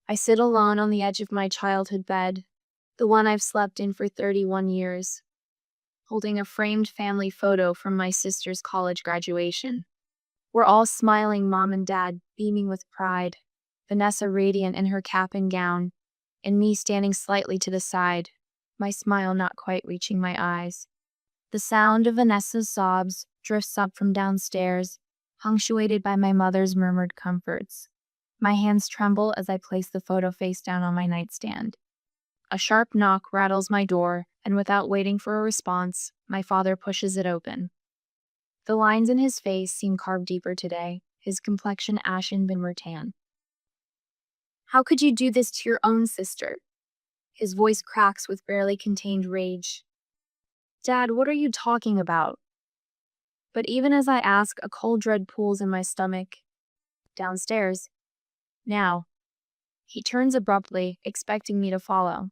I sit alone on the edge of my childhood bed, the one I've slept in for 31 years, holding a framed family photo from my sister's college graduation. We're all smiling, mom and dad beaming with pride, Vanessa radiant in her cap and gown, and me standing slightly to the side, my smile not quite reaching my eyes. The sound of Vanessa's sobs drifts up from downstairs, punctuated by my mother's murmured comforts. My hands tremble as I place the photo face down on my nightstand. A sharp knock rattles my door, and without waiting for a response, my father pushes it open. The lines in his face seem carved deeper today, his complexion ashen but tan. "How could you do this to your own sister?" His voice cracks with barely contained rage. "Dad, what are you talking about?" But even as I ask, a cold dread pools in my stomach. Downstairs. Now. He turns abruptly, expecting me to follow.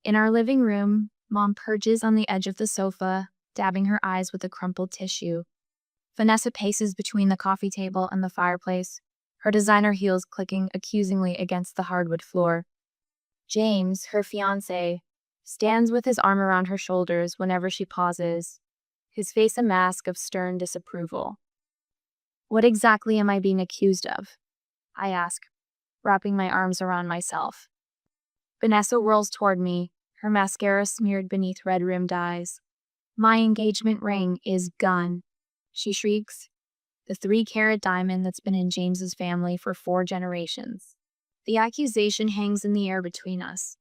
In our living room, Mom perches on the edge of the sofa, dabbing her eyes with a crumpled tissue. Vanessa paces between the coffee table and the fireplace, her designer heels clicking accusingly against the hardwood floor. James, her fiancé, stands with his arm around her shoulders whenever she pauses, his face a mask of stern disapproval. "What exactly am I being accused of?" I ask, wrapping my arms around myself. Vanessa whirls toward me, her mascara smeared beneath red-rimmed eyes. "My engagement ring is gone," she shrieks. The 3-carat diamond that's been in James's family for 4 generations. The accusation hangs in the air between us.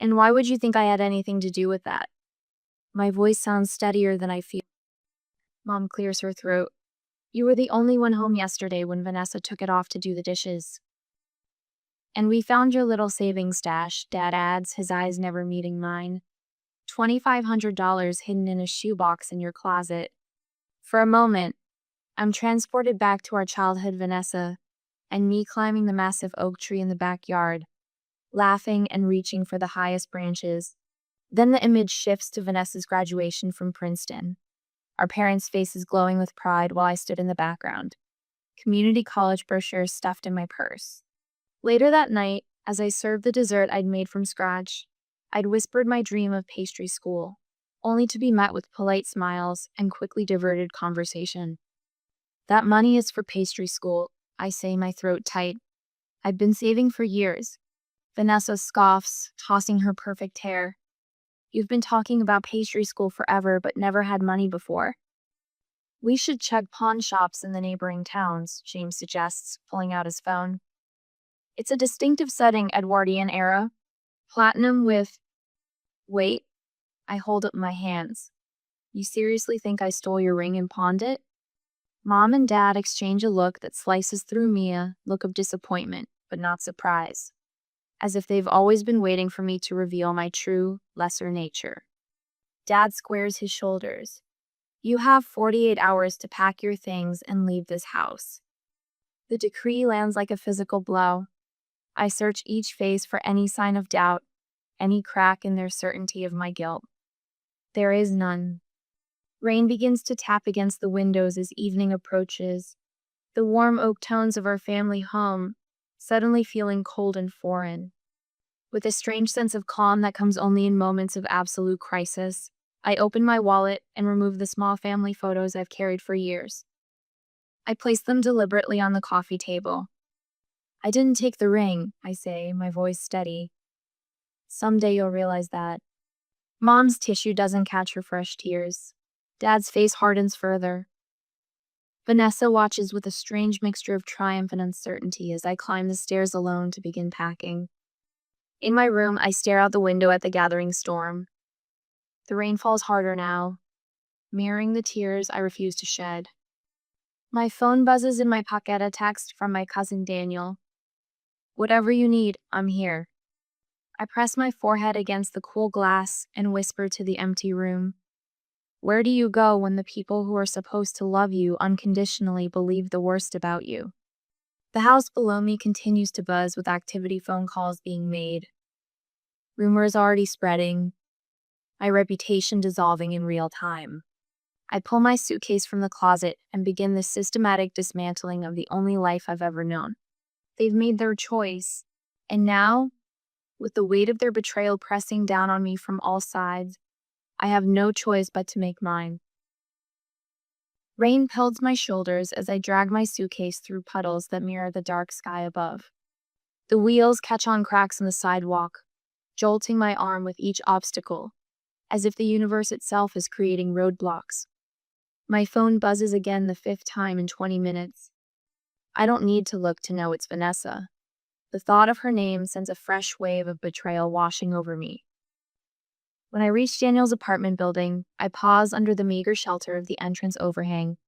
"And why would you think I had anything to do with that?" My voice sounds steadier than I feel. Mom clears her throat. "You were the only one home yesterday when Vanessa took it off to do the dishes." "And we found your little savings stash," Dad adds, his eyes never meeting mine. $2,500 hidden in a shoebox in your closet. For a moment, I'm transported back to our childhood Vanessa, and me climbing the massive oak tree in the backyard, laughing and reaching for the highest branches. Then the image shifts to Vanessa's graduation from Princeton, our parents' faces glowing with pride while I stood in the background. Community college brochures stuffed in my purse. Later that night, as I served the dessert I'd made from scratch, I'd whispered my dream of pastry school, only to be met with polite smiles and quickly diverted conversation. "That money is for pastry school," I say, my throat tight. "I've been saving for years." Vanessa scoffs, tossing her perfect hair. "You've been talking about pastry school forever, but never had money before." "We should check pawn shops in the neighboring towns," James suggests, pulling out his phone. "It's a distinctive setting, Edwardian era. Platinum with—" "Wait." I hold up my hands. "You seriously think I stole your ring and pawned it?" Mom and Dad exchange a look that slices through me, a look of disappointment, but not surprise, as if they've always been waiting for me to reveal my true, lesser nature. Dad squares his shoulders. "You have 48 hours to pack your things and leave this house." The decree lands like a physical blow. I search each face for any sign of doubt, any crack in their certainty of my guilt. There is none. Rain begins to tap against the windows as evening approaches, the warm oak tones of our family home suddenly feeling cold and foreign. With a strange sense of calm that comes only in moments of absolute crisis, I open my wallet and remove the small family photos I've carried for years. I place them deliberately on the coffee table. "I didn't take the ring," I say, my voice steady. "Someday you'll realize that." Mom's tissue doesn't catch her fresh tears. Dad's face hardens further. Vanessa watches with a strange mixture of triumph and uncertainty as I climb the stairs alone to begin packing. In my room, I stare out the window at the gathering storm. The rain falls harder now, mirroring the tears I refuse to shed. My phone buzzes in my pocket, a text from my cousin Daniel. "Whatever you need, I'm here." I press my forehead against the cool glass and whisper to the empty room. Where do you go when the people who are supposed to love you unconditionally believe the worst about you? The house below me continues to buzz with activity phone calls being made. Rumors already spreading, my reputation dissolving in real time. I pull my suitcase from the closet and begin the systematic dismantling of the only life I've ever known. They've made their choice. And now, with the weight of their betrayal pressing down on me from all sides, I have no choice but to make mine. Rain pelts my shoulders as I drag my suitcase through puddles that mirror the dark sky above. The wheels catch on cracks in the sidewalk, jolting my arm with each obstacle, as if the universe itself is creating roadblocks. My phone buzzes again the 5th time in 20 minutes. I don't need to look to know it's Vanessa. The thought of her name sends a fresh wave of betrayal washing over me. When I reach Daniel's apartment building, I pause under the meager shelter of the entrance overhang,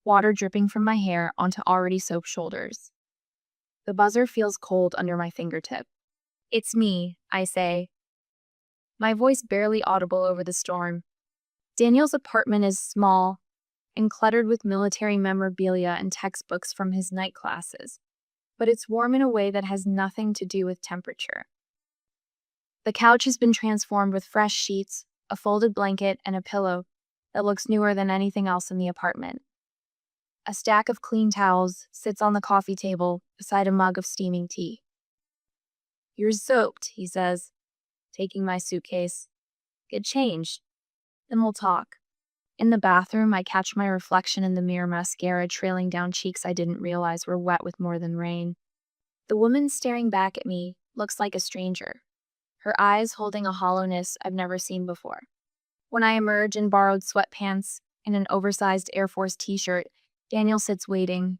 water dripping from my hair onto already soaked shoulders. The buzzer feels cold under my fingertip. "It's me," I say, my voice barely audible over the storm. Daniel's apartment is small and cluttered with military memorabilia and textbooks from his night classes, but it's warm in a way that has nothing to do with temperature. The couch has been transformed with fresh sheets, a folded blanket, and a pillow that looks newer than anything else in the apartment. A stack of clean towels sits on the coffee table beside a mug of steaming tea. "You're soaked," he says, taking my suitcase. "Get changed, then we'll talk." In the bathroom, I catch my reflection in the mirror, mascara trailing down cheeks I didn't realize were wet with more than rain. The woman staring back at me looks like a stranger, her eyes holding a hollowness I've never seen before. When I emerge in borrowed sweatpants and an oversized Air Force t-shirt, Daniel sits waiting,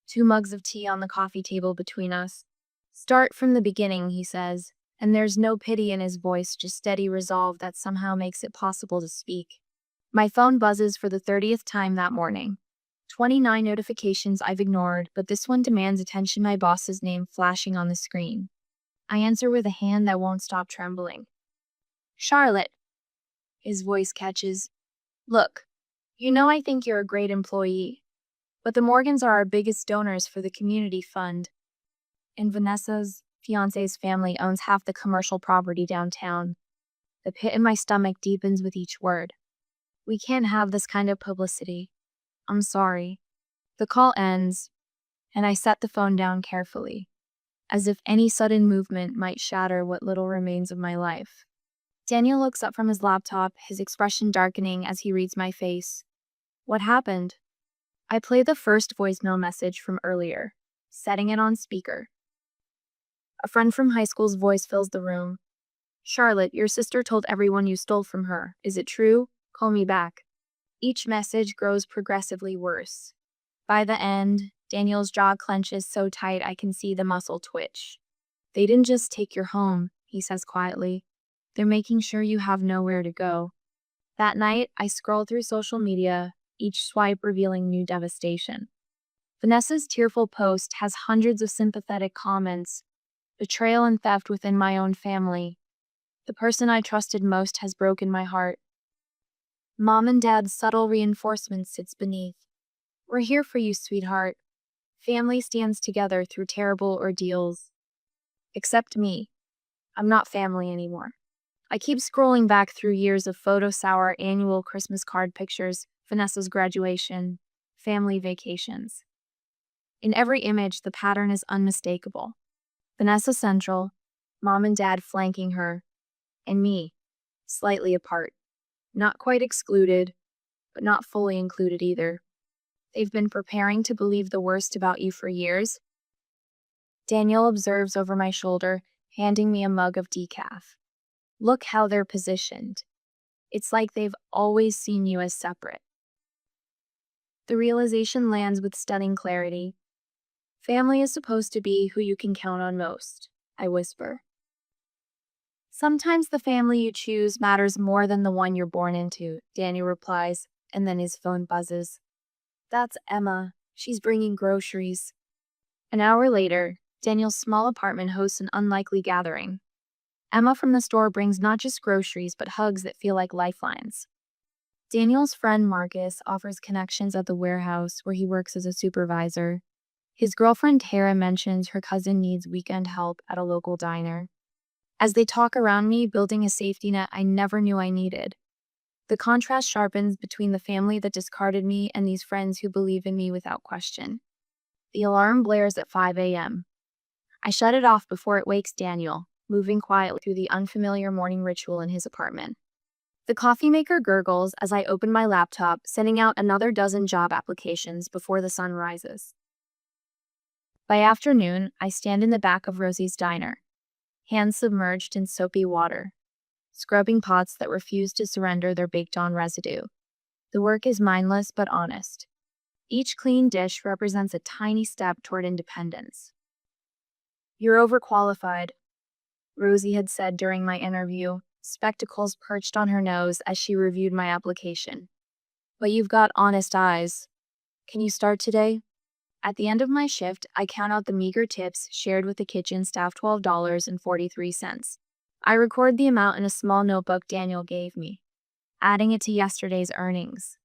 2 mugs of tea on the coffee table between us. "Start from the beginning," he says, and there's no pity in his voice, just steady resolve that somehow makes it possible to speak. My phone buzzes for the 30th time that morning. 29 notifications I've ignored, but this one demands attention, my boss's name flashing on the screen. I answer with a hand that won't stop trembling. "Charlotte," his voice catches. "Look, you know I think you're a great employee, but the Morgans are our biggest donors for the community fund. And Vanessa's fiance's family owns half the commercial property downtown." The pit in my stomach deepens with each word. "We can't have this kind of publicity. I'm sorry." The call ends, and I set the phone down carefully, as if any sudden movement might shatter what little remains of my life. Daniel looks up from his laptop, his expression darkening as he reads my face. "What happened?" I play the first voicemail message from earlier, setting it on speaker. A friend from high school's voice fills the room. "Charlotte, your sister told everyone you stole from her. Is it true? Call me back." Each message grows progressively worse. By the end, Daniel's jaw clenches so tight I can see the muscle twitch. "They didn't just take your home," he says quietly. "They're making sure you have nowhere to go." That night, I scroll through social media, each swipe revealing new devastation. Vanessa's tearful post has hundreds of sympathetic comments. Betrayal and theft within my own family. The person I trusted most has broken my heart. Mom and Dad's subtle reinforcement sits beneath. "We're here for you, sweetheart. Family stands together through terrible ordeals." Except me. I'm not family anymore. I keep scrolling back through years of photo sour annual Christmas card pictures, Vanessa's graduation, family vacations. In every image, the pattern is unmistakable. Vanessa central, Mom and Dad flanking her, and me, slightly apart. Not quite excluded, but not fully included either. They've been preparing to believe the worst about you for years. Daniel observes over my shoulder, handing me a mug of decaf. "Look how they're positioned. It's like they've always seen you as separate." The realization lands with stunning clarity. "Family is supposed to be who you can count on most," I whisper. "Sometimes the family you choose matters more than the one you're born into," Daniel replies, and then his phone buzzes. That's Emma. She's bringing groceries. An hour later, Daniel's small apartment hosts an unlikely gathering. Emma from the store brings not just groceries, but hugs that feel like lifelines. Daniel's friend Marcus offers connections at the warehouse where he works as a supervisor. His girlfriend Tara mentions her cousin needs weekend help at a local diner. As they talk around me, building a safety net I never knew I needed. The contrast sharpens between the family that discarded me and these friends who believe in me without question. The alarm blares at 5 a.m. I shut it off before it wakes Daniel, moving quietly through the unfamiliar morning ritual in his apartment. The coffee maker gurgles as I open my laptop, sending out another dozen job applications before the sun rises. By afternoon, I stand in the back of Rosie's diner, hands submerged in soapy water, scrubbing pots that refuse to surrender their baked-on residue. The work is mindless but honest. Each clean dish represents a tiny step toward independence. "You're overqualified," Rosie had said during my interview, spectacles perched on her nose as she reviewed my application. "But you've got honest eyes. Can you start today?" At the end of my shift, I count out the meager tips shared with the kitchen staff, $12.43. I record the amount in a small notebook Daniel gave me, adding it to yesterday's earnings.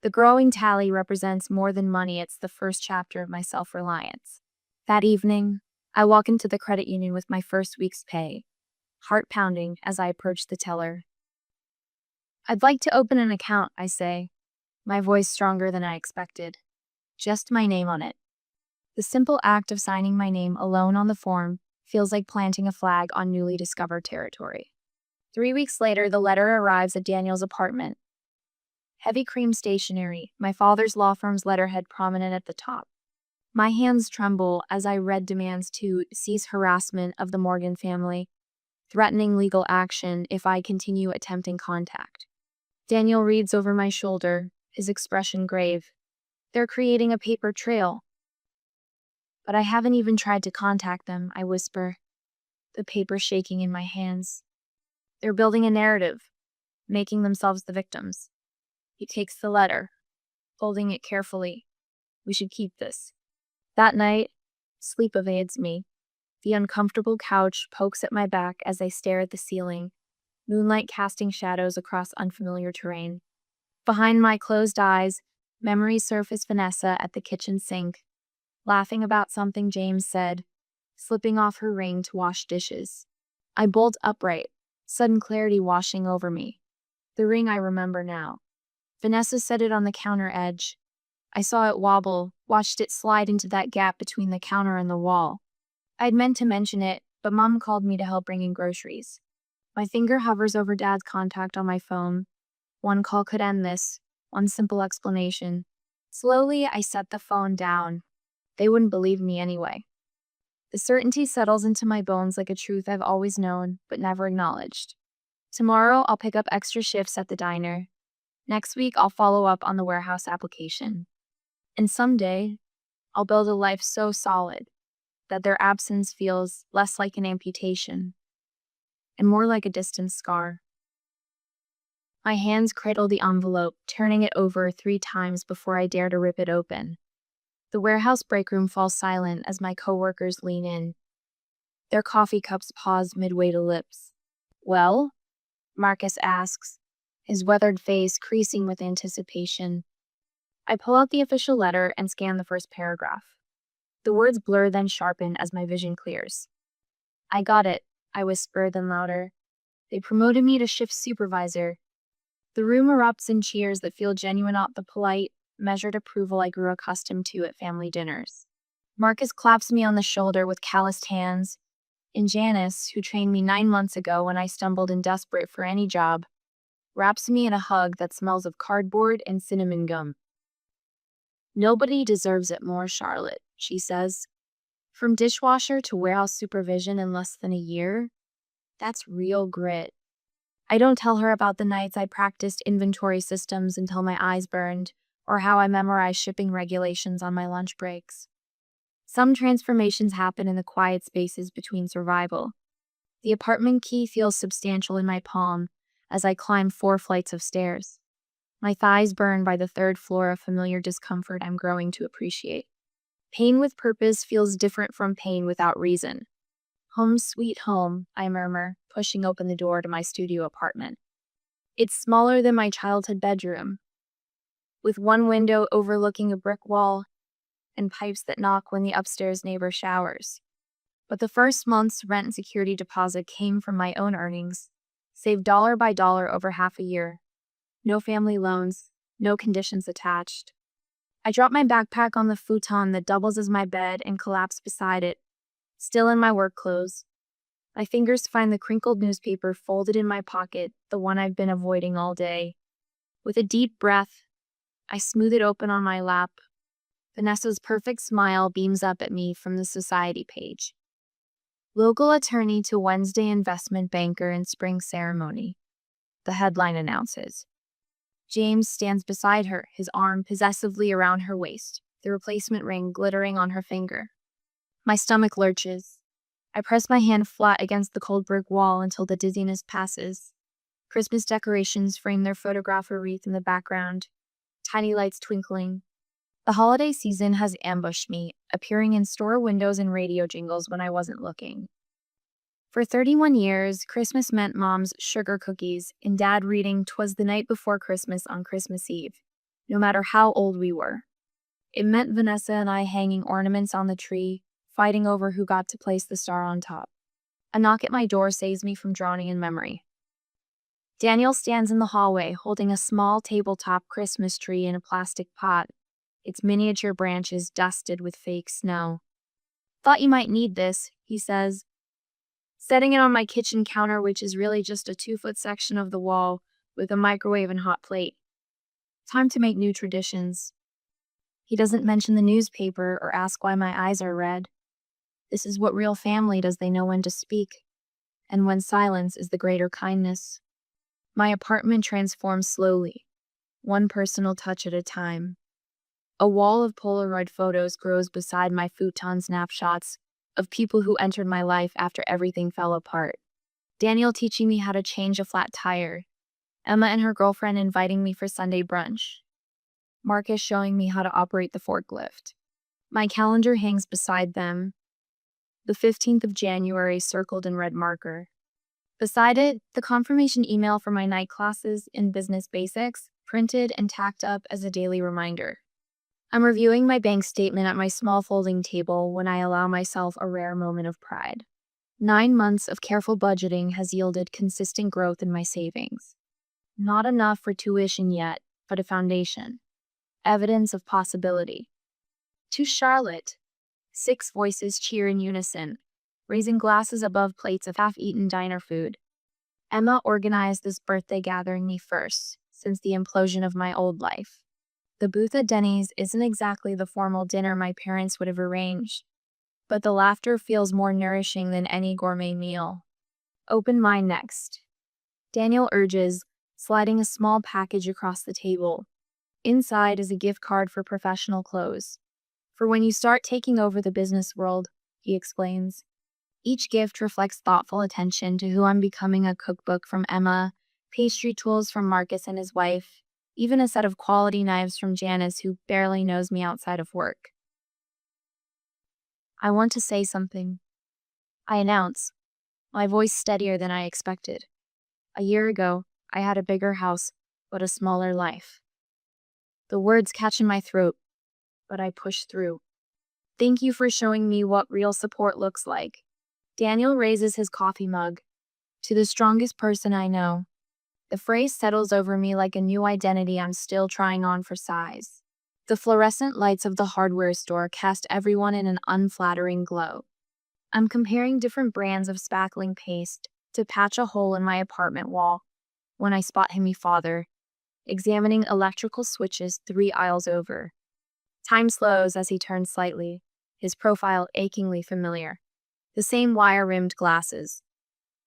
The growing tally represents more than money. It's the first chapter of my self-reliance. That evening, I walk into the credit union with my first week's pay, heart pounding as I approach the teller. "I'd like to open an account," I say, my voice stronger than I expected. Just my name on it. The simple act of signing my name alone on the form feels like planting a flag on newly discovered territory. 3 weeks later, the letter arrives at Daniel's apartment. Heavy cream stationery, my father's law firm's letterhead prominent at the top. My hands tremble as I read demands to cease harassment of the Morgan family, threatening legal action if I continue attempting contact. Daniel reads over my shoulder, his expression grave. "They're creating a paper trail." "But I haven't even tried to contact them," I whisper, the paper shaking in my hands. "They're building a narrative, making themselves the victims." He takes the letter, folding it carefully. "We should keep this." That night, sleep evades me. The uncomfortable couch pokes at my back as I stare at the ceiling, moonlight casting shadows across unfamiliar terrain. Behind my closed eyes, memories surface Vanessa at the kitchen sink, laughing about something James said, slipping off her ring to wash dishes. I bolt upright, sudden clarity washing over me. The ring I remember now. Vanessa set it on the counter edge. I saw it wobble, watched it slide into that gap between the counter and the wall. I'd meant to mention it, but Mom called me to help bring in groceries. My finger hovers over Dad's contact on my phone. One call could end this, one simple explanation. Slowly, I set the phone down. They wouldn't believe me anyway. The certainty settles into my bones like a truth I've always known, but never acknowledged. Tomorrow, I'll pick up extra shifts at the diner. Next week, I'll follow up on the warehouse application. And someday, I'll build a life so solid that their absence feels less like an amputation and more like a distant scar. My hands cradle the envelope, turning it over 3 times before I dare to rip it open. The warehouse break room falls silent as my coworkers lean in. Their coffee cups pause midway to lips. "Well?" Marcus asks, his weathered face creasing with anticipation. I pull out the official letter and scan the first paragraph. The words blur, then sharpen as my vision clears. "I got it," I whisper, then louder. "They promoted me to shift supervisor." The room erupts in cheers that feel genuine, not the polite, measured approval I grew accustomed to at family dinners. Marcus claps me on the shoulder with calloused hands, and Janice, who trained me 9 months ago when I stumbled in desperate for any job, wraps me in a hug that smells of cardboard and cinnamon gum. "Nobody deserves it more, Charlotte," she says. "From dishwasher to warehouse supervision in less than a year? That's real grit." I don't tell her about the nights I practiced inventory systems until my eyes burned, or how I memorized shipping regulations on my lunch breaks. Some transformations happen in the quiet spaces between survival. The apartment key feels substantial in my palm as I climb 4 flights of stairs. My thighs burn by the 3rd floor, a familiar discomfort I'm growing to appreciate. Pain with purpose feels different from pain without reason. "Home sweet home," I murmur, pushing open the door to my studio apartment. It's smaller than my childhood bedroom, with one window overlooking a brick wall and pipes that knock when the upstairs neighbor showers. But the first month's rent and security deposit came from my own earnings, saved dollar by dollar over half a year. No family loans, no conditions attached. I drop my backpack on the futon that doubles as my bed and collapse beside it, Still in my work clothes. My fingers find the crinkled newspaper folded in my pocket, the one I've been avoiding all day. With a deep breath, I smooth it open on my lap. Vanessa's perfect smile beams up at me from the society page. Local attorney to Wednesday investment banker in spring ceremony, the headline announces. James stands beside her, his arm possessively around her waist, the replacement ring glittering on her finger. My stomach lurches. I press my hand flat against the cold brick wall until the dizziness passes. Christmas decorations frame their photographer wreath in the background, tiny lights twinkling. The holiday season has ambushed me, appearing in store windows and radio jingles when I wasn't looking. For 31 years, Christmas meant Mom's sugar cookies and Dad reading "'Twas the Night Before Christmas" on Christmas Eve, no matter how old we were. It meant Vanessa and I hanging ornaments on the tree, fighting over who got to place the star on top. A knock at my door saves me from drowning in memory. Daniel stands in the hallway holding a small tabletop Christmas tree in a plastic pot, its miniature branches dusted with fake snow. "Thought you might need this," he says, setting it on my kitchen counter, which is really just a 2-foot section of the wall with a microwave and hot plate. Time to make new traditions. He doesn't mention the newspaper or ask why my eyes are red. This is what real family does. They know when to speak, and when silence is the greater kindness. My apartment transforms slowly, one personal touch at a time. A wall of Polaroid photos grows beside my futon snapshots of people who entered my life after everything fell apart. Daniel teaching me how to change a flat tire. Emma and her girlfriend inviting me for Sunday brunch. Marcus showing me how to operate the forklift. My calendar hangs beside them, the 15th of January circled in red marker. Beside it, the confirmation email for my night classes in business basics, printed and tacked up as a daily reminder. I'm reviewing my bank statement at my small folding table when I allow myself a rare moment of pride. 9 months of careful budgeting has yielded consistent growth in my savings. Not enough for tuition yet, but a foundation. Evidence of possibility. To Charlotte. 6 voices cheer in unison, raising glasses above plates of half-eaten diner food. Emma organized this birthday gathering me first, since the implosion of my old life. The booth at Denny's isn't exactly the formal dinner my parents would have arranged, but the laughter feels more nourishing than any gourmet meal. Open mine next. Daniel urges, sliding a small package across the table. Inside is a gift card for professional clothes. For when you start taking over the business world, he explains. Each gift reflects thoughtful attention to who I'm becoming: a cookbook from Emma, pastry tools from Marcus and his wife, even a set of quality knives from Janice, who barely knows me outside of work. I want to say something. I announce, my voice steadier than I expected. A year ago, I had a bigger house, but a smaller life. The words catch in my throat, but I push through. Thank you for showing me what real support looks like. Daniel raises his coffee mug. To the strongest person I know. The phrase settles over me like a new identity I'm still trying on for size. The fluorescent lights of the hardware store cast everyone in an unflattering glow. I'm comparing different brands of spackling paste to patch a hole in my apartment wall when I spot him, father, examining electrical switches 3 aisles over. Time slows as he turns slightly, his profile achingly familiar. The same wire-rimmed glasses.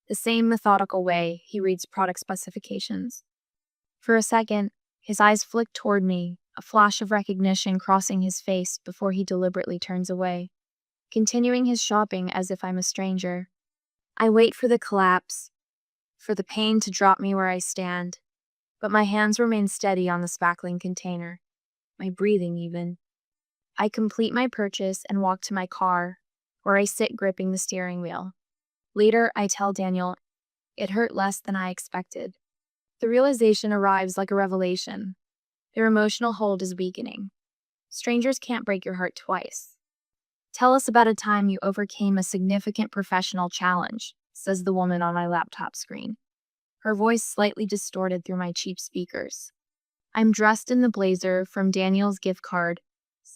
The same methodical way he reads product specifications. For a second, his eyes flick toward me, a flash of recognition crossing his face before he deliberately turns away, continuing his shopping as if I'm a stranger. I wait for the collapse, for the pain to drop me where I stand, but my hands remain steady on the spackling container, my breathing even. I complete my purchase and walk to my car, where I sit gripping the steering wheel. Later, I tell Daniel, it hurt less than I expected. The realization arrives like a revelation. Their emotional hold is weakening. Strangers can't break your heart twice. Tell us about a time you overcame a significant professional challenge, says the woman on my laptop screen, her voice slightly distorted through my cheap speakers. I'm dressed in the blazer from Daniel's gift card,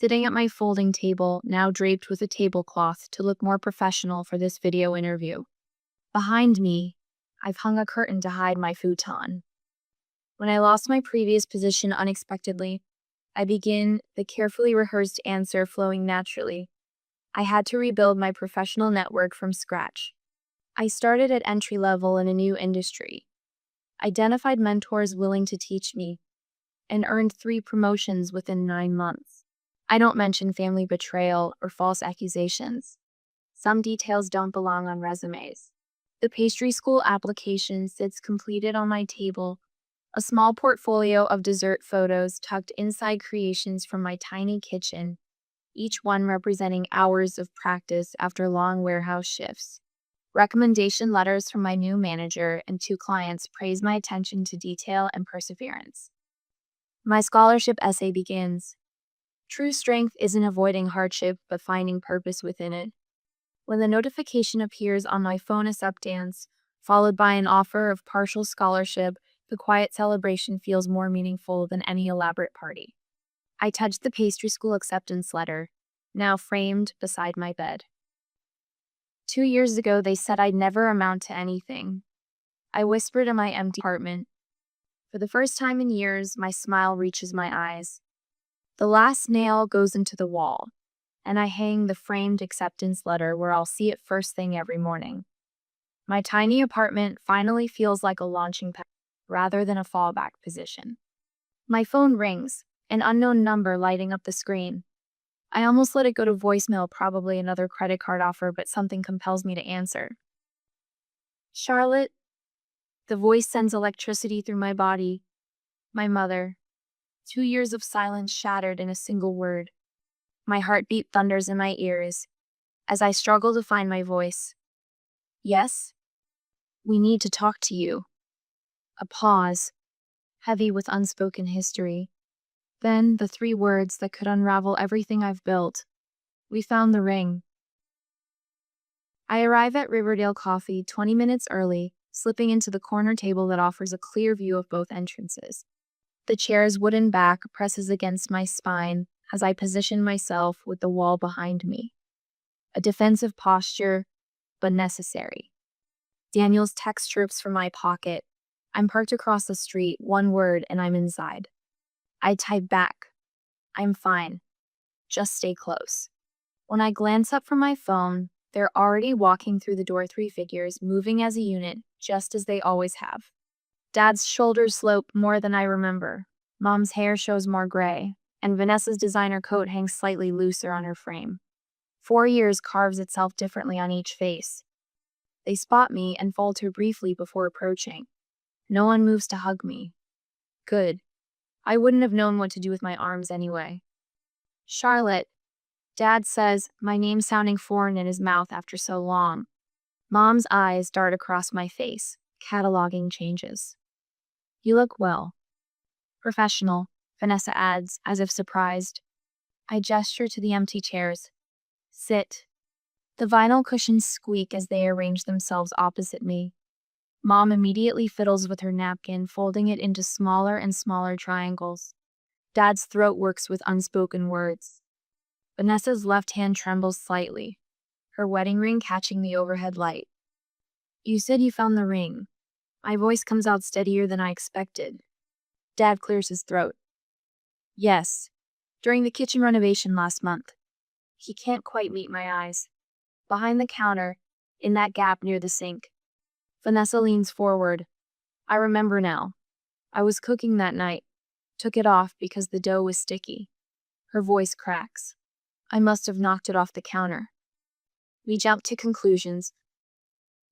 sitting at my folding table, now draped with a tablecloth to look more professional for this video interview. Behind me, I've hung a curtain to hide my futon. When I lost my previous position unexpectedly, I begin the carefully rehearsed answer flowing naturally. I had to rebuild my professional network from scratch. I started at entry level in a new industry, identified mentors willing to teach me, and earned 3 promotions within 9 months. I don't mention family betrayal or false accusations. Some details don't belong on resumes. The pastry school application sits completed on my table, a small portfolio of dessert photos tucked inside creations from my tiny kitchen, each one representing hours of practice after long warehouse shifts. Recommendation letters from my new manager and 2 clients praise my attention to detail and perseverance. My scholarship essay begins. True strength isn't avoiding hardship, but finding purpose within it. When the notification appears on my phone as Updance, followed by an offer of partial scholarship, the quiet celebration feels more meaningful than any elaborate party. I touch the pastry school acceptance letter, now framed beside my bed. 2 years ago, they said I'd never amount to anything. I whispered in my empty apartment. For the first time in years, my smile reaches my eyes. The last nail goes into the wall, and I hang the framed acceptance letter where I'll see it first thing every morning. My tiny apartment finally feels like a launching pad rather than a fallback position. My phone rings, an unknown number lighting up the screen. I almost let it go to voicemail, probably another credit card offer, but something compels me to answer. Charlotte. The voice sends electricity through my body. My mother. 2 years of silence shattered in a single word. My heartbeat thunders in my ears as I struggle to find my voice. Yes? We need to talk to you. A pause, heavy with unspoken history. Then the 3 words that could unravel everything I've built. We found the ring. I arrive at Riverdale Coffee 20 minutes early, slipping into the corner table that offers a clear view of both entrances. The chair's wooden back presses against my spine as I position myself with the wall behind me. A defensive posture, but necessary. Daniel's text chirps from my pocket. I'm parked across the street, 1 word, and I'm inside. I type back. I'm fine. Just stay close. When I glance up from my phone, they're already walking through the door, 3 figures, moving as a unit, just as they always have. Dad's shoulders slope more than I remember. Mom's hair shows more gray, and Vanessa's designer coat hangs slightly looser on her frame. 4 years carves itself differently on each face. They spot me and falter briefly before approaching. No one moves to hug me. Good. I wouldn't have known what to do with my arms anyway. Charlotte. Dad says, my name sounding foreign in his mouth after so long. Mom's eyes dart across my face, cataloging changes. You look well. Professional, Vanessa adds, as if surprised. I gesture to the empty chairs. Sit. The vinyl cushions squeak as they arrange themselves opposite me. Mom immediately fiddles with her napkin, folding it into smaller and smaller triangles. Dad's throat works with unspoken words. Vanessa's left hand trembles slightly, her wedding ring catching the overhead light. You said you found the ring. My voice comes out steadier than I expected. Dad clears his throat. Yes, during the kitchen renovation last month. He can't quite meet my eyes. Behind the counter, in that gap near the sink. Vanessa leans forward. I remember now. I was cooking that night. Took it off because the dough was sticky. Her voice cracks. I must have knocked it off the counter. We jump to conclusions.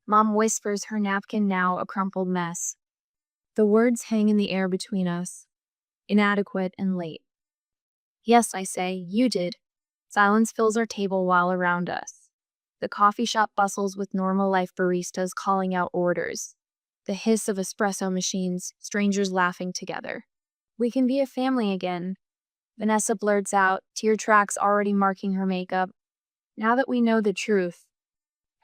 Mom whispers, her napkin now a crumpled mess. The words hang in the air between us. Inadequate and late. Yes, I say, you did. Silence fills our table while around us. The coffee shop bustles with normal life baristas calling out orders. The hiss of espresso machines, strangers laughing together. We can be a family again. Vanessa blurts out, tear tracks already marking her makeup. Now that we know the truth.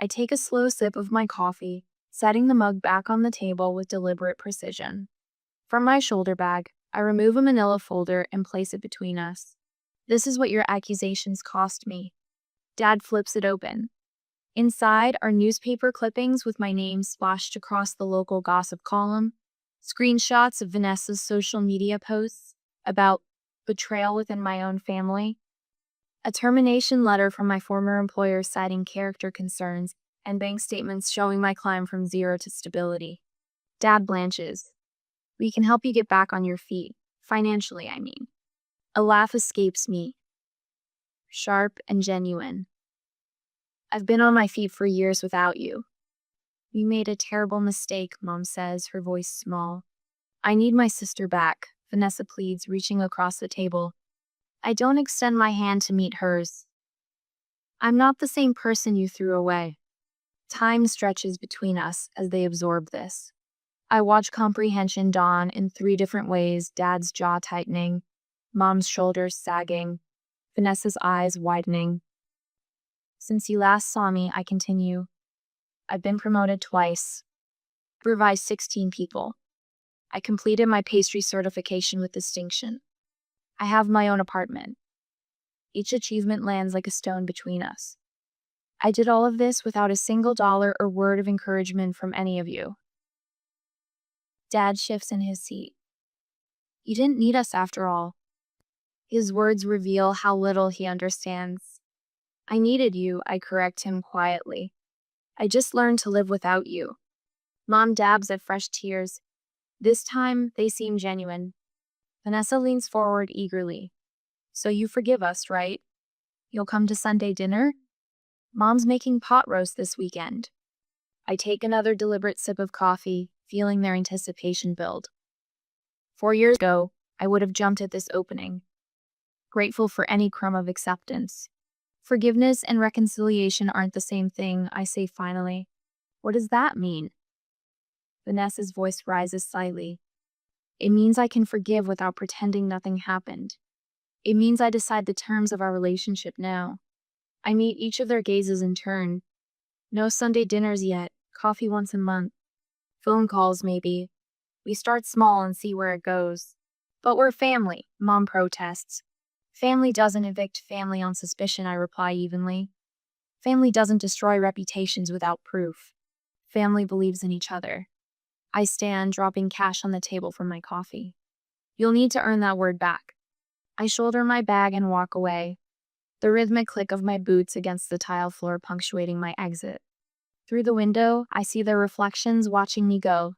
I take a slow sip of my coffee, setting the mug back on the table with deliberate precision. From my shoulder bag, I remove a manila folder and place it between us. This is what your accusations cost me. Dad flips it open. Inside are newspaper clippings with my name splashed across the local gossip column, screenshots of Vanessa's social media posts about betrayal within my own family, a termination letter from my former employer citing character concerns, and bank statements showing my climb from zero to stability. Dad blanches. We can help you get back on your feet. Financially, I mean. A laugh escapes me. Sharp and genuine. I've been on my feet for years without you. You made a terrible mistake, Mom says, her voice small. I need my sister back, Vanessa pleads, reaching across the table. I don't extend my hand to meet hers. I'm not the same person you threw away. Time stretches between us as they absorb this. I watch comprehension dawn in 3 different ways, Dad's jaw tightening, Mom's shoulders sagging, Vanessa's eyes widening. Since you last saw me, I continue. I've been promoted twice. Supervised 16 people. I completed my pastry certification with distinction. I have my own apartment. Each achievement lands like a stone between us. I did all of this without a single dollar or word of encouragement from any of you. Dad shifts in his seat. You didn't need us after all. His words reveal how little he understands. I needed you, I correct him quietly. I just learned to live without you. Mom dabs at fresh tears. This time, they seem genuine. Vanessa leans forward eagerly. So you forgive us, right? You'll come to Sunday dinner? Mom's making pot roast this weekend. I take another deliberate sip of coffee, feeling their anticipation build. 4 years ago, I would have jumped at this opening, grateful for any crumb of acceptance. Forgiveness and reconciliation aren't the same thing, I say finally. What does that mean? Vanessa's voice rises slightly. It means I can forgive without pretending nothing happened. It means I decide the terms of our relationship now. I meet each of their gazes in turn. No Sunday dinners yet, coffee once a month. Phone calls maybe. We start small and see where it goes. But we're family, Mom protests. Family doesn't evict family on suspicion, I reply evenly. Family doesn't destroy reputations without proof. Family believes in each other. I stand, dropping cash on the table from my coffee. You'll need to earn that word back. I shoulder my bag and walk away, the rhythmic click of my boots against the tile floor punctuating my exit. Through the window, I see their reflections watching me go.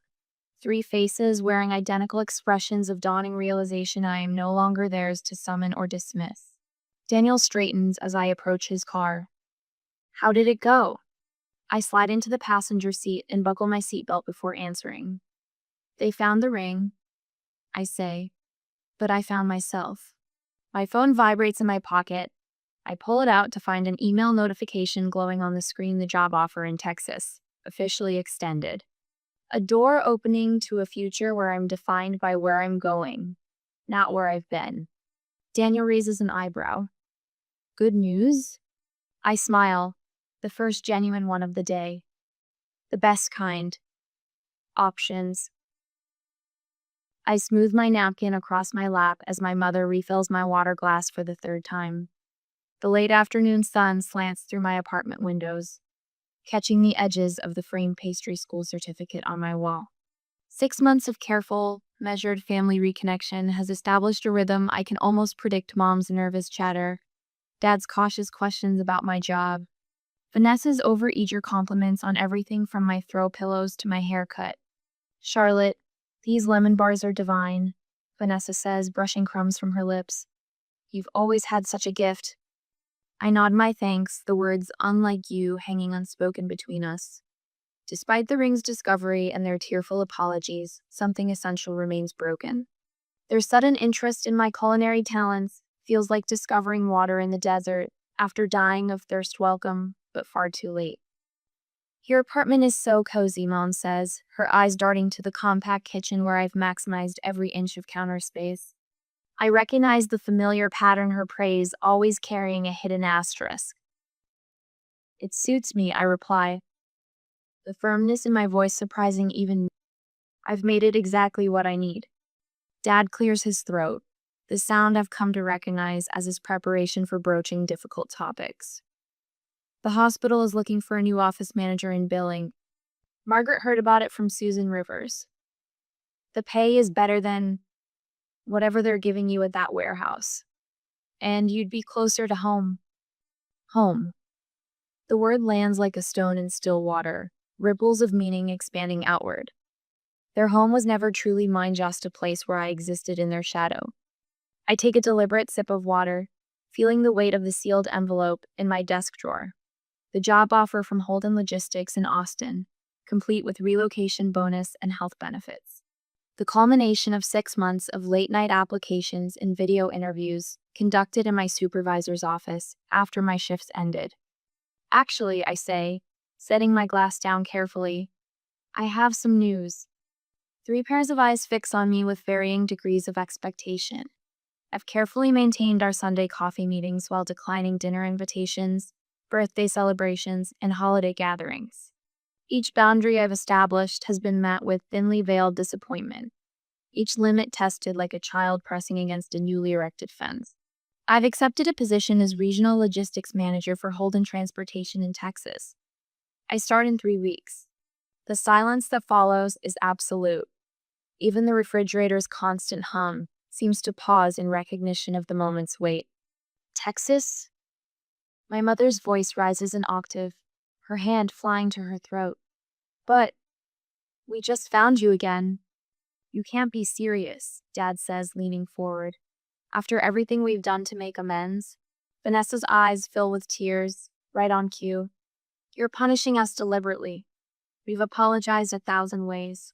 3 faces wearing identical expressions of dawning realization I am no longer theirs to summon or dismiss. Daniel straightens as I approach his car. How did it go? I slide into the passenger seat and buckle my seatbelt before answering. They found the ring, I say, but I found myself. My phone vibrates in my pocket. I pull it out to find an email notification glowing on the screen, the job offer in Texas, officially extended. A door opening to a future where I'm defined by where I'm going, not where I've been. Daniel raises an eyebrow. Good news? I smile, the first genuine one of the day. The best kind. Options. I smooth my napkin across my lap as my mother refills my water glass for the 3rd time. The late afternoon sun slants through my apartment windows, catching the edges of the framed pastry school certificate on my wall. 6 months of careful, measured family reconnection has established a rhythm I can almost predict. Mom's nervous chatter, Dad's cautious questions about my job, Vanessa's overeager compliments on everything from my throw pillows to my haircut. Charlotte, these lemon bars are divine, Vanessa says, brushing crumbs from her lips. You've always had such a gift. I nod my thanks, the words unlike you hanging unspoken between us. Despite the ring's discovery and their tearful apologies, something essential remains broken. Their sudden interest in my culinary talents feels like discovering water in the desert after dying of thirst. Welcome, but far too late. Your apartment is so cozy, Mom says, her eyes darting to the compact kitchen where I've maximized every inch of counter space. I recognize the familiar pattern her praise, always carrying a hidden asterisk. It suits me, I reply, the firmness in my voice surprising even me. I've made it exactly what I need. Dad clears his throat. the sound I've come to recognize as his preparation for broaching difficult topics. The hospital is looking for a new office manager in billing. Margaret heard about it from Susan Rivers. The pay is better than whatever they're giving you at that warehouse. And you'd be closer to home. Home. The word lands like a stone in still water, ripples of meaning expanding outward. Their home was never truly mine, just a place where I existed in their shadow. I take a deliberate sip of water, feeling the weight of the sealed envelope in my desk drawer. The job offer from Holden Logistics in Austin, complete with relocation bonus and health benefits. The culmination of 6 months of late-night applications and video interviews conducted in my supervisor's office after my shifts ended. Actually, I say, setting my glass down carefully, I have some news. 3 pairs of eyes fix on me with varying degrees of expectation. I've carefully maintained our Sunday coffee meetings while declining dinner invitations, birthday celebrations, and holiday gatherings. Each boundary I've established has been met with thinly veiled disappointment, each limit tested like a child pressing against a newly erected fence. I've accepted a position as regional logistics manager for Holden Transportation in Texas. I start in 3 weeks. The silence that follows is absolute. Even the refrigerator's constant hum seems to pause in recognition of the moment's wait. Texas? My mother's voice rises an octave, her hand flying to her throat. But we just found you again. You can't be serious, Dad says, leaning forward. After everything we've done to make amends, Vanessa's eyes fill with tears, right on cue. You're punishing us deliberately. We've apologized 1,000 ways.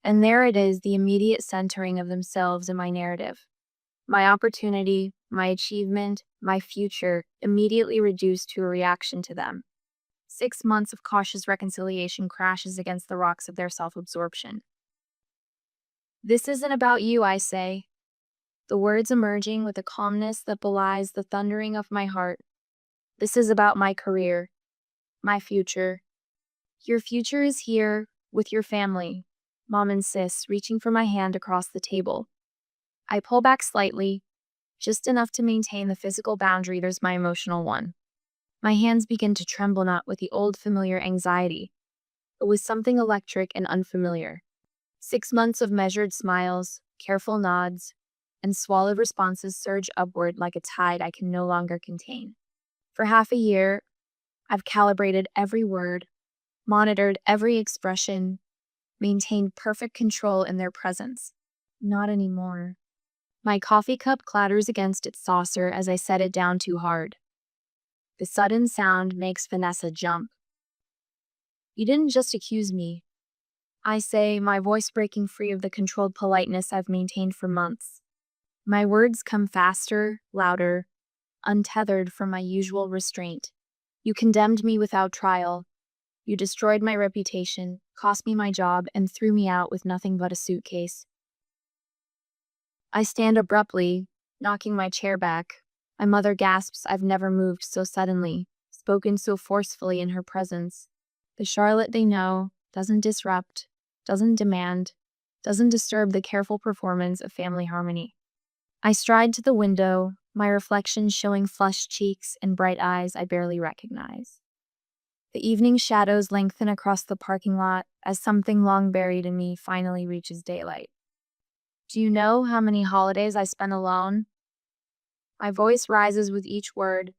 And there it is, the immediate centering of themselves in my narrative. My opportunity, my achievement, my future, immediately reduced to a reaction to them. 6 months of cautious reconciliation crashes against the rocks of their self-absorption. This isn't about you, I say, the words emerging with a calmness that belies the thundering of my heart. This is about my career, my future. Your future is here with your family, Mom insists, reaching for my hand across the table. I pull back slightly, just enough to maintain the physical boundary. There's my emotional one. My hands begin to tremble, not with the old familiar anxiety, but with something electric and unfamiliar. 6 months of measured smiles, careful nods, and swallowed responses surge upward like a tide I can no longer contain. For half a year, I've calibrated every word, monitored every expression, maintained perfect control in their presence. Not anymore. My coffee cup clatters against its saucer as I set it down too hard. The sudden sound makes Vanessa jump. You didn't just accuse me, I say, my voice breaking free of the controlled politeness I've maintained for months. My words come faster, louder, untethered from my usual restraint. You condemned me without trial. You destroyed my reputation, cost me my job, and threw me out with nothing but a suitcase. I stand abruptly, knocking my chair back. My mother gasps. I've never moved so suddenly, spoken so forcefully in her presence. The Charlotte they know doesn't disrupt, doesn't demand, doesn't disturb the careful performance of family harmony. I stride to the window, my reflection showing flushed cheeks and bright eyes I barely recognize. The evening shadows lengthen across the parking lot as something long buried in me finally reaches daylight. Do you know how many holidays I spent alone? My voice rises with each word.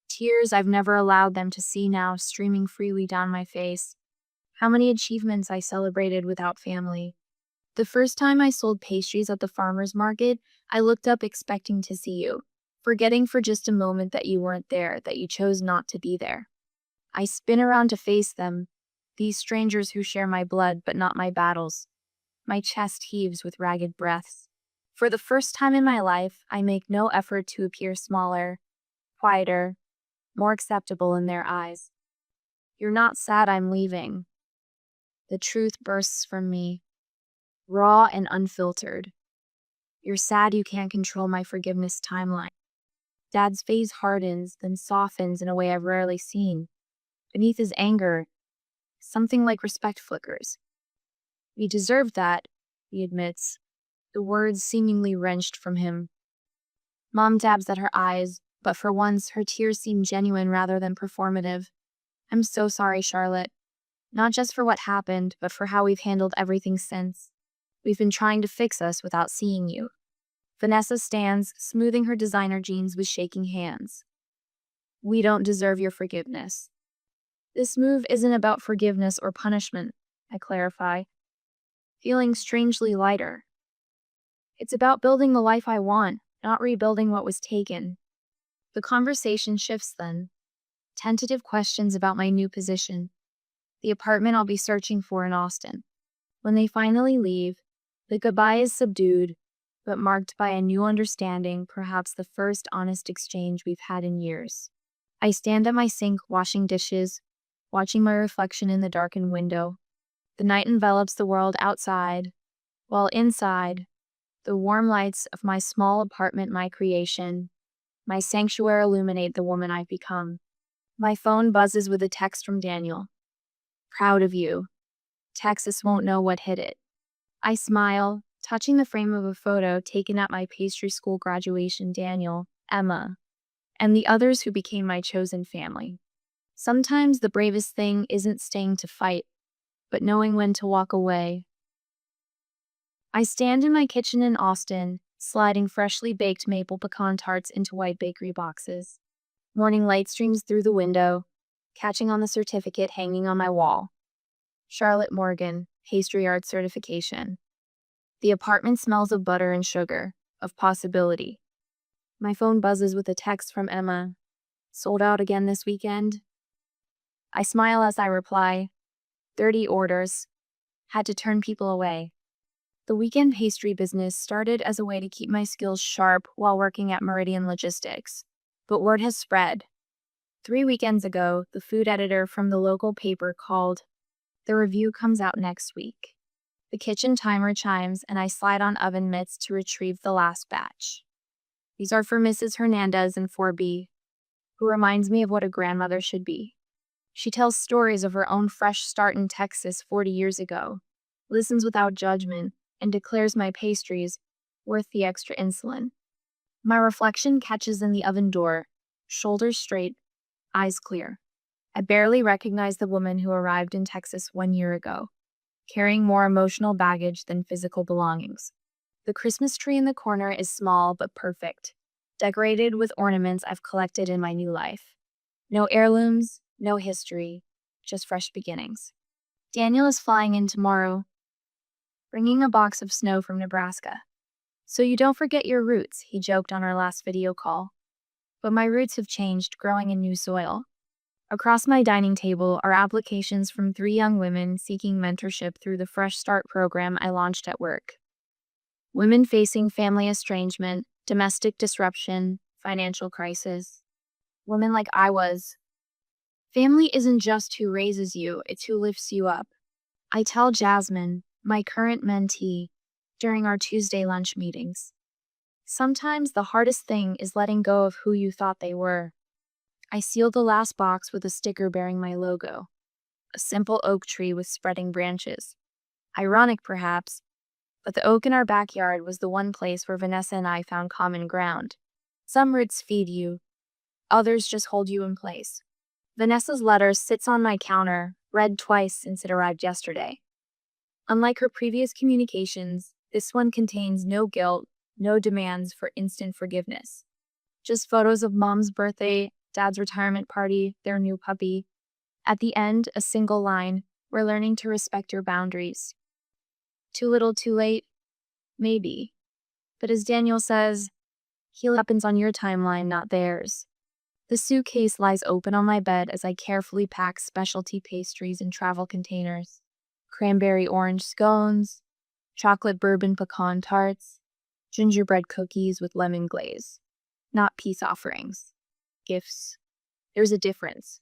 Tears I've never allowed them to see now streaming freely down my face. How many achievements I celebrated without family. The first time I sold pastries at the farmer's market, I looked up expecting to see you, forgetting for just a moment that you weren't there, that you chose not to be there. I spin around to face them, these strangers who share my blood but not my battles. My chest heaves with ragged breaths. For the first time in my life, I make no effort to appear smaller, quieter, more acceptable in their eyes. You're not sad I'm leaving. The truth bursts from me, raw and unfiltered. You're sad you can't control my forgiveness timeline. Dad's face hardens, then softens in a way I've rarely seen. Beneath his anger, something like respect flickers. We deserved that, he admits, the words seemingly wrenched from him. Mom dabs at her eyes, but for once, her tears seem genuine rather than performative. I'm so sorry, Charlotte. Not just for what happened, but for how we've handled everything since. We've been trying to fix us without seeing you. Vanessa stands, smoothing her designer jeans with shaking hands. We don't deserve your forgiveness. This move isn't about forgiveness or punishment, I clarify, feeling strangely lighter. It's about building the life I want, not rebuilding what was taken. The conversation shifts then. Tentative questions about my new position, the apartment I'll be searching for in Austin. When they finally leave, the goodbye is subdued, but marked by a new understanding, perhaps the first honest exchange we've had in years. I stand at my sink washing dishes, watching my reflection in the darkened window. The night envelops the world outside, while inside, the warm lights of my small apartment, my creation, my sanctuary illuminate the woman I've become. My phone buzzes with a text from Daniel. Proud of you. Texas won't know what hit it. I smile, touching the frame of a photo taken at my pastry school graduation. Daniel, Emma, and the others who became my chosen family. Sometimes the bravest thing isn't staying to fight, but knowing when to walk away. I stand in my kitchen in Austin, sliding freshly baked maple pecan tarts into white bakery boxes. Morning light streams through the window, catching on the certificate hanging on my wall. Charlotte Morgan, Pastry Art Certification. The apartment smells of butter and sugar, of possibility. My phone buzzes with a text from Emma. Sold out again this weekend? I smile as I reply, 30 orders. Had to turn people away. The weekend pastry business started as a way to keep my skills sharp while working at Meridian Logistics. But word has spread. 3 weekends ago, the food editor from the local paper called. The review comes out next week. The kitchen timer chimes and I slide on oven mitts to retrieve the last batch. These are for Mrs. Hernandez in 4B, who reminds me of what a grandmother should be. She tells stories of her own fresh start in Texas 40 years ago, listens without judgment, and declares my pastries worth the extra insulin. My reflection catches in the oven door, shoulders straight, eyes clear. I barely recognize the woman who arrived in Texas 1 year ago, carrying more emotional baggage than physical belongings. The Christmas tree in the corner is small but perfect, decorated with ornaments I've collected in my new life. No heirlooms, no history, just fresh beginnings. Daniel is flying in tomorrow, bringing a box of snow from Nebraska. So you don't forget your roots, he joked on our last video call. But my roots have changed, growing in new soil. Across my dining table are applications from 3 young women seeking mentorship through the Fresh Start program I launched at work. Women facing family estrangement, domestic disruption, financial crisis. Women like I was. Family isn't just who raises you, it's who lifts you up. I tell Jasmine, my current mentee, during our Tuesday lunch meetings. Sometimes the hardest thing is letting go of who you thought they were. I sealed the last box with a sticker bearing my logo, a simple oak tree with spreading branches. Ironic, perhaps, but the oak in our backyard was the one place where Vanessa and I found common ground. Some roots feed you, others just hold you in place. Vanessa's letter sits on my counter, read twice since it arrived yesterday. Unlike her previous communications, this one contains no guilt, no demands for instant forgiveness. Just photos of Mom's birthday, Dad's retirement party, their new puppy. At the end, a single line, we're learning to respect your boundaries. Too little, too late? Maybe. But as Daniel says, healing happens on your timeline, not theirs. The suitcase lies open on my bed as I carefully pack specialty pastries in travel containers. Cranberry orange scones, chocolate bourbon pecan tarts, gingerbread cookies with lemon glaze. Not peace offerings. Gifts. There's a difference.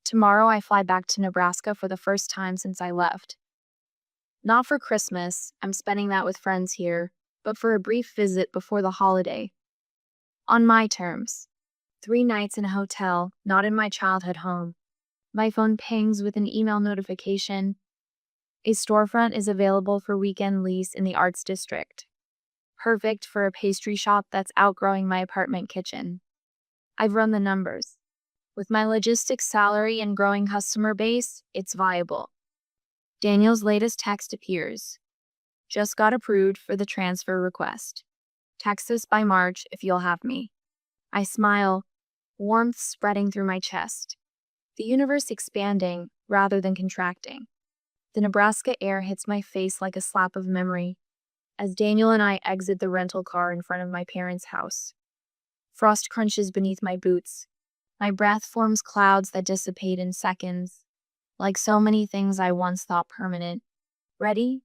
Tomorrow I fly back to Nebraska for the first time since I left. Not for Christmas, I'm spending that with friends here, but for a brief visit before the holiday. On my terms. 3 nights in a hotel, not in my childhood home. My phone pings with an email notification. A storefront is available for weekend lease in the Arts District. Perfect for a pastry shop that's outgrowing my apartment kitchen. I've run the numbers. With my logistics salary and growing customer base, it's viable. Daniel's latest text appears. Just got approved for the transfer request. Texas by March if you'll have me. I smile, warmth spreading through my chest. The universe expanding rather than contracting. The Nebraska air hits my face like a slap of memory as Daniel and I exit the rental car in front of my parents' house. Frost crunches beneath my boots. My breath forms clouds that dissipate in seconds, like so many things I once thought permanent. Ready?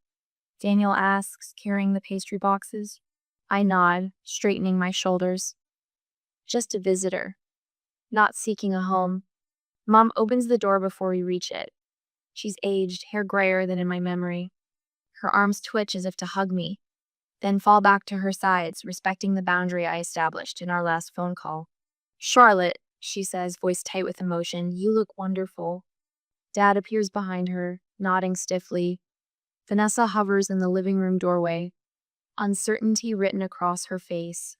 Daniel asks, carrying the pastry boxes. I nod, straightening my shoulders. Just a visitor. Not seeking a home. Mom opens the door before we reach it. She's aged, hair grayer than in my memory. Her arms twitch as if to hug me, then fall back to her sides, respecting the boundary I established in our last phone call. Charlotte, she says, voice tight with emotion, you look wonderful. Dad appears behind her, nodding stiffly. Vanessa hovers in the living room doorway, uncertainty written across her face.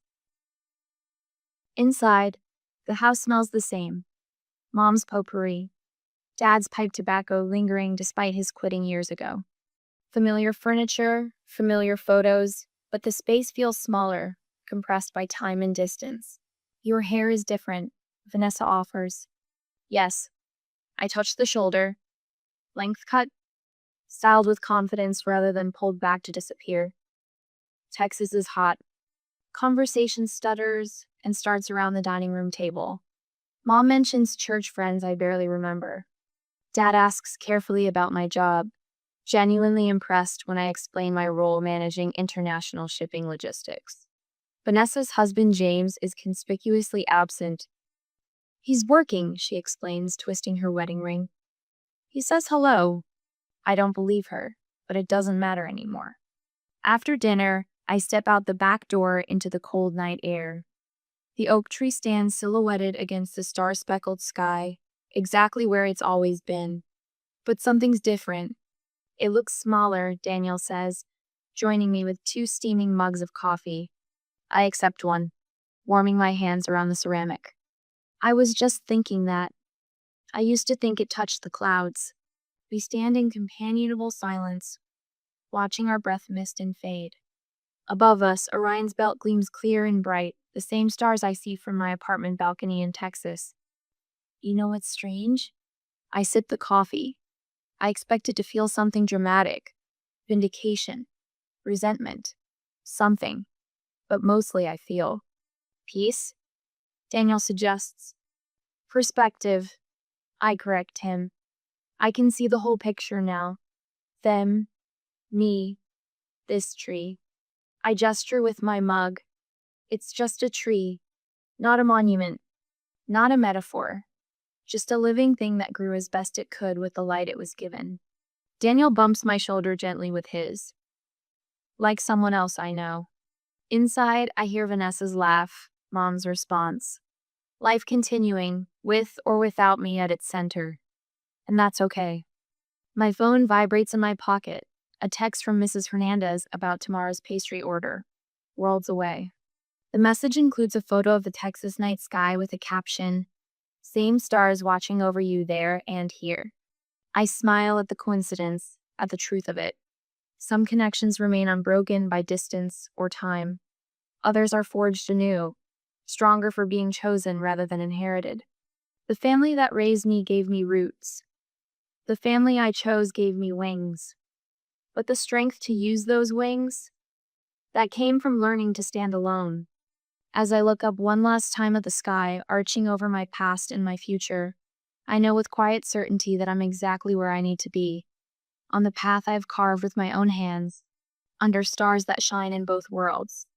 Inside, the house smells the same. Mom's potpourri. Dad's pipe tobacco lingering despite his quitting years ago. Familiar furniture, familiar photos, but the space feels smaller, compressed by time and distance. Your hair is different, Vanessa offers. Yes. I touch the shoulder. Length cut, styled with confidence rather than pulled back to disappear. Texas is hot. Conversation stutters and starts around the dining room table. Mom mentions church friends I barely remember. Dad asks carefully about my job, genuinely impressed when I explain my role managing international shipping logistics. Vanessa's husband, James, is conspicuously absent. He's working, she explains, twisting her wedding ring. He says hello. I don't believe her, but it doesn't matter anymore. After dinner, I step out the back door into the cold night air. The oak tree stands silhouetted against the star-speckled sky, exactly where it's always been. But something's different. It looks smaller, Daniel says, joining me with 2 steaming mugs of coffee. I accept one, warming my hands around the ceramic. I was just thinking that. I used to think it touched the clouds. We stand in companionable silence, watching our breath mist and fade. Above us, Orion's belt gleams clear and bright, the same stars I see from my apartment balcony in Texas. You know what's strange? I sip the coffee. I expected to feel something dramatic. Vindication. Resentment. Something. But mostly I feel peace, Daniel suggests. Perspective. I correct him. I can see the whole picture now. Them. Me. This tree. I gesture with my mug. It's just a tree. Not a monument. Not a metaphor. Just a living thing that grew as best it could with the light it was given. Daniel bumps my shoulder gently with his. Like someone else I know. Inside, I hear Vanessa's laugh, Mom's response. Life continuing, with or without me at its center. And that's okay. My phone vibrates in my pocket, a text from Mrs. Hernandez about tomorrow's pastry order. Worlds away. The message includes a photo of the Texas night sky with a caption, "Same stars watching over you there and here." I smile at the coincidence, at the truth of it. Some connections remain unbroken by distance or time. Others are forged anew, stronger for being chosen rather than inherited. The family that raised me gave me roots. The family I chose gave me wings. But the strength to use those wings, that came from learning to stand alone. As I look up one last time at the sky, arching over my past and my future, I know with quiet certainty that I'm exactly where I need to be, on the path I've carved with my own hands, under stars that shine in both worlds.